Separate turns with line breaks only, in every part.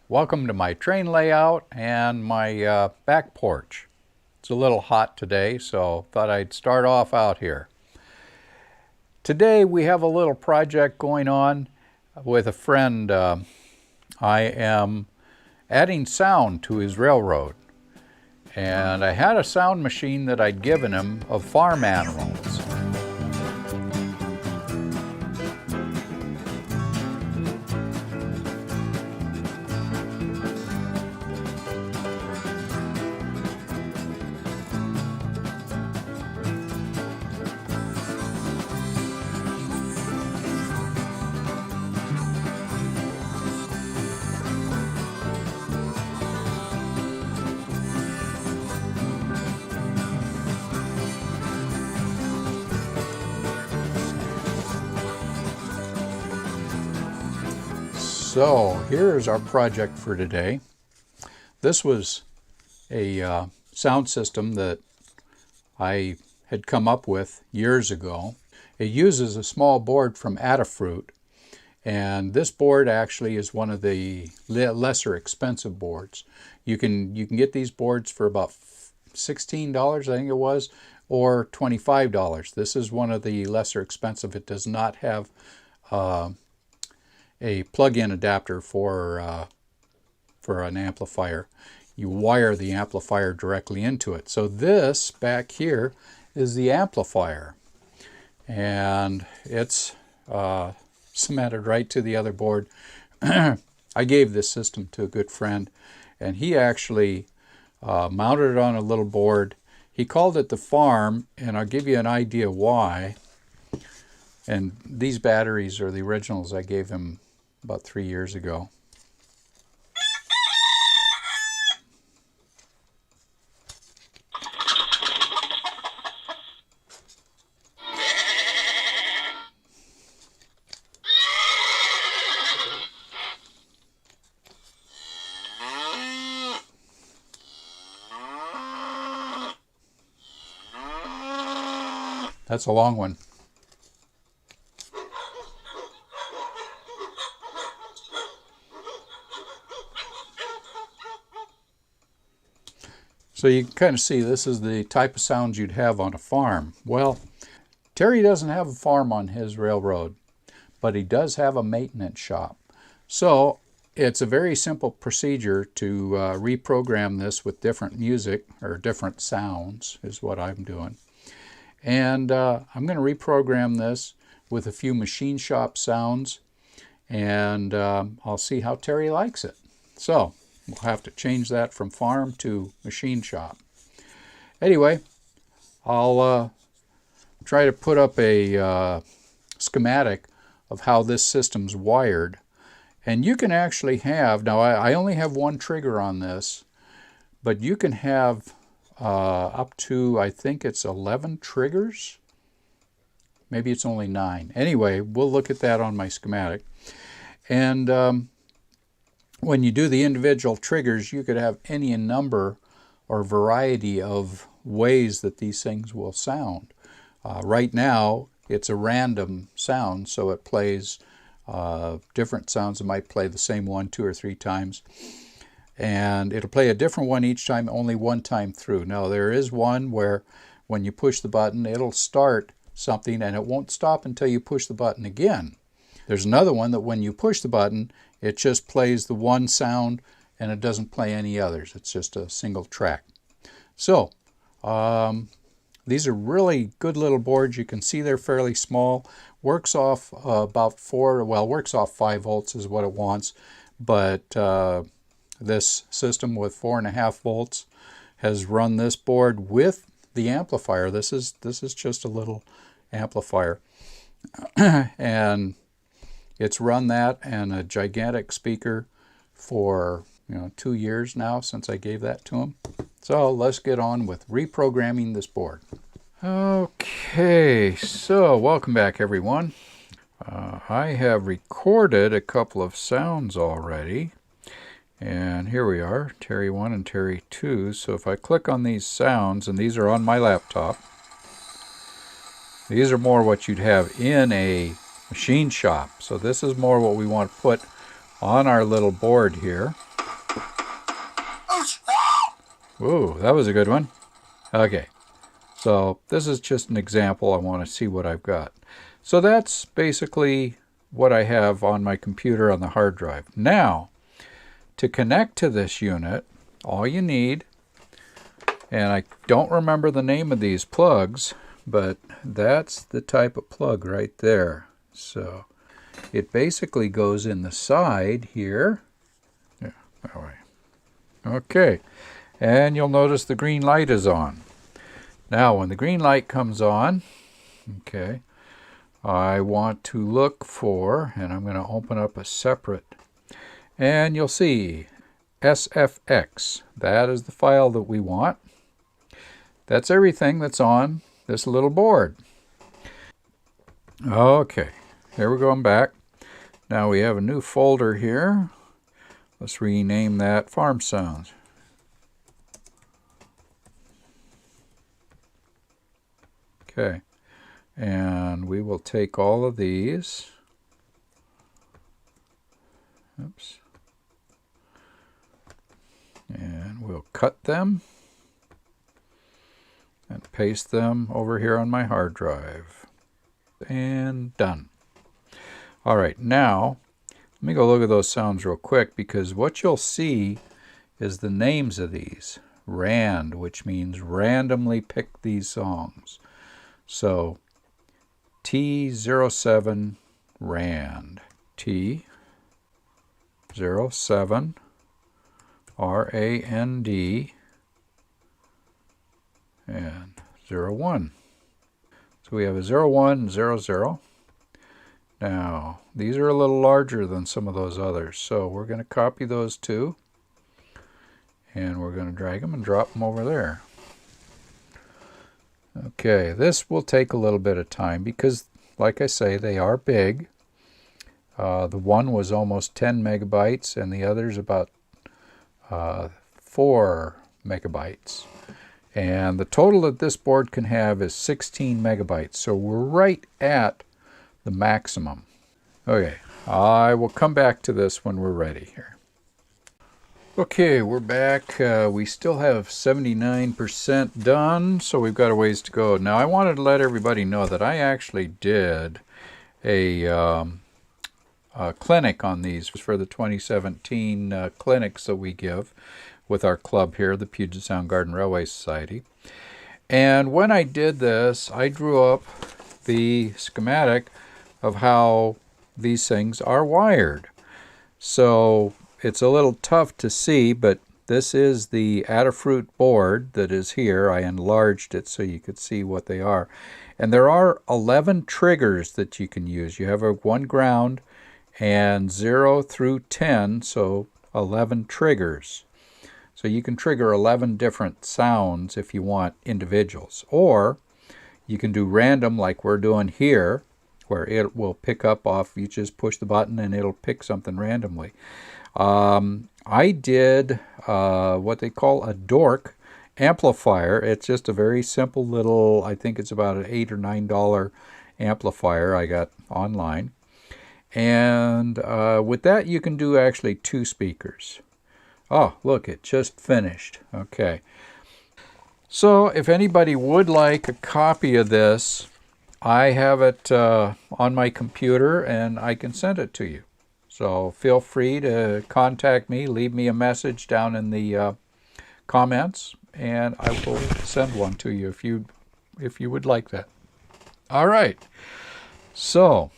Welcome to my train layout and my back porch. It's a little hot today, so thought I'd start off out here. Today we have a little project going on with a friend. I am adding sound to his railroad, and I had a sound machine that I'd given him of farm animals. So here's our project for today. This was a sound system that I had come up with years ago. It uses a small board from Adafruit, and this board actually is one of the lesser expensive boards. You can get these boards for about $16, I think it was, or $25. This is one of the lesser expensive. It does not have a plug-in adapter for an amplifier. You wire the amplifier directly into it. So this back here is the amplifier, and it's cemented right to the other board. I gave this system to a good friend, and he actually mounted it on a little board. He called it the farm, and I'll give you an idea why. And these batteries are the originals I gave him about 3 years ago. That's a long one. So you can kind of see this is the type of sounds you'd have on a farm. Well, Terry doesn't have a farm on his railroad, but he does have a maintenance shop. So it's a very simple procedure to reprogram this with different music, or different sounds is what I'm doing. And I'm going to reprogram this with a few machine shop sounds, and I'll see how Terry likes it. So we'll have to change that from farm to machine shop. Anyway, I'll try to put up a schematic of how this system's wired. And you can actually have, now I only have one trigger on this, but you can have up to, I think it's 11 triggers. Maybe it's only 9. Anyway, we'll look at that on my schematic. And when you do the individual triggers, you could have any number or variety of ways that these things will sound. Right now, it's a random sound, so it plays different sounds. It might play the same one 2 or 3 times, and it'll play a different one each time, only one time through. Now, there is one where when you push the button, it'll start something, and it won't stop until you push the button again. There's another one that when you push the button, it just plays the one sound and it doesn't play any others. It's just a single track. So these are really good little boards. You can see they're fairly small. Works off about 5 volts is what it wants, but this system with 4.5 volts has run this board with the amplifier. This is just a little amplifier, and it's run that and a gigantic speaker for 2 years now since I gave that to him. So let's get on with reprogramming this board. Okay, so welcome back everyone. I have recorded a couple of sounds already, and here we are, Terry 1 and Terry 2. So if I click on these sounds, and these are on my laptop, these are more what you'd have in a machine shop. So this is more what we want to put on our little board here. Ooh, that was a good one. Okay, so this is just an example. I want to see what I've got. So that's basically what I have on my computer on the hard drive. Now, to connect to this unit, all you need, and I don't remember the name of these plugs, but that's the type of plug right there. So it basically goes in the side here. Yeah, that way. Okay, and you'll notice the green light is on. Now when the green light comes on, okay, I want to look for, and I'm going to open up a separate, and you'll see SFX. That is the file that we want. That's everything that's on this little board. Okay, here we're going back. Now we have a new folder here. Let's rename that Farm Sounds. Okay, and we will take all of these. Oops. And we'll cut them and paste them over here on my hard drive. And done. All right, now let me go look at those sounds real quick, because what you'll see is the names of these. Rand, which means randomly pick these songs. So T07 Rand. T07 RAND and 01. So we have a 01 and 00. Now, these are a little larger than some of those others, so we're going to copy those two, and we're going to drag them and drop them over there. Okay, this will take a little bit of time because, like I say, they are big. The one was almost 10 megabytes, and the other's about 4 megabytes. And the total that this board can have is 16 megabytes, so we're right at the maximum. Okay, I will come back to this when we're ready here. Okay, we're back. We still have 79% done, so we've got a ways to go. Now, I wanted to let everybody know that I actually did a clinic on these for the 2017 clinics that we give with our club here, the Puget Sound Garden Railway Society. And when I did this, I drew up the schematic of how these things are wired. So it's a little tough to see, but this is the Adafruit board that is here. I enlarged it so you could see what they are. And there are 11 triggers that you can use. You have a 1 ground and 0 through 10, so 11 triggers. So you can trigger 11 different sounds if you want individuals. Or you can do random like we're doing here, where it will pick up off, you just push the button and it'll pick something randomly. I did what they call a dork amplifier. It's just a very simple little, I think it's about an $8 or $9 amplifier I got online. And with that you can do actually 2 speakers. Oh, look, it just finished. Okay. So if anybody would like a copy of this, I have it on my computer and I can send it to you. So feel free to contact me, leave me a message down in the comments, and I will send one to you if you would like that. All right. So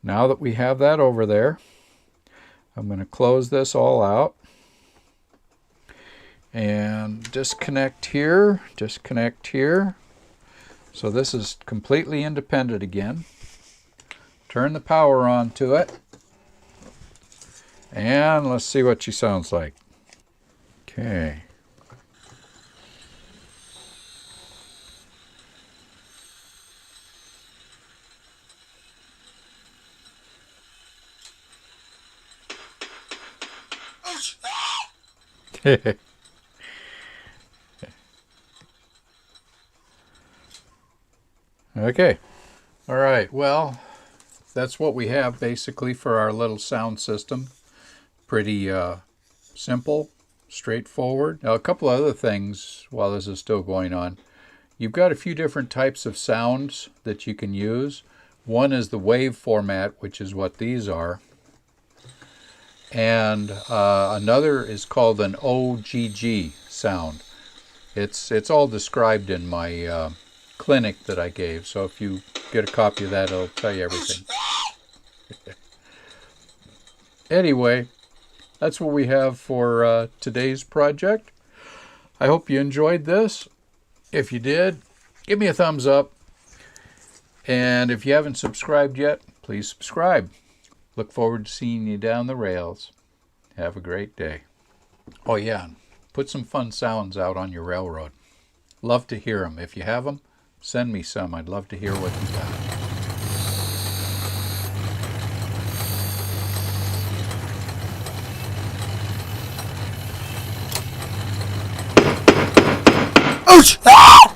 now that we have that over there, I'm going to close this all out and disconnect here, disconnect here. So this is completely independent again. Turn the power on to it. And let's see what she sounds like. Okay. Okay. All right. Well, that's what we have basically for our little sound system. Pretty simple, straightforward. Now, a couple of other things while this is still going on. You've got a few different types of sounds that you can use. One is the wave format, which is what these are. And another is called an OGG sound. It's all described in my clinic that I gave. So if you get a copy of that, it'll tell you everything. Anyway, that's what we have for today's project. I hope you enjoyed this. If you did, give me a thumbs up. And if you haven't subscribed yet, please subscribe. Look forward to seeing you down the rails. Have a great day. Oh yeah, put some fun sounds out on your railroad. Love to hear them. If you have them, send me some. I'd love to hear what you got.
Ouch! Ah!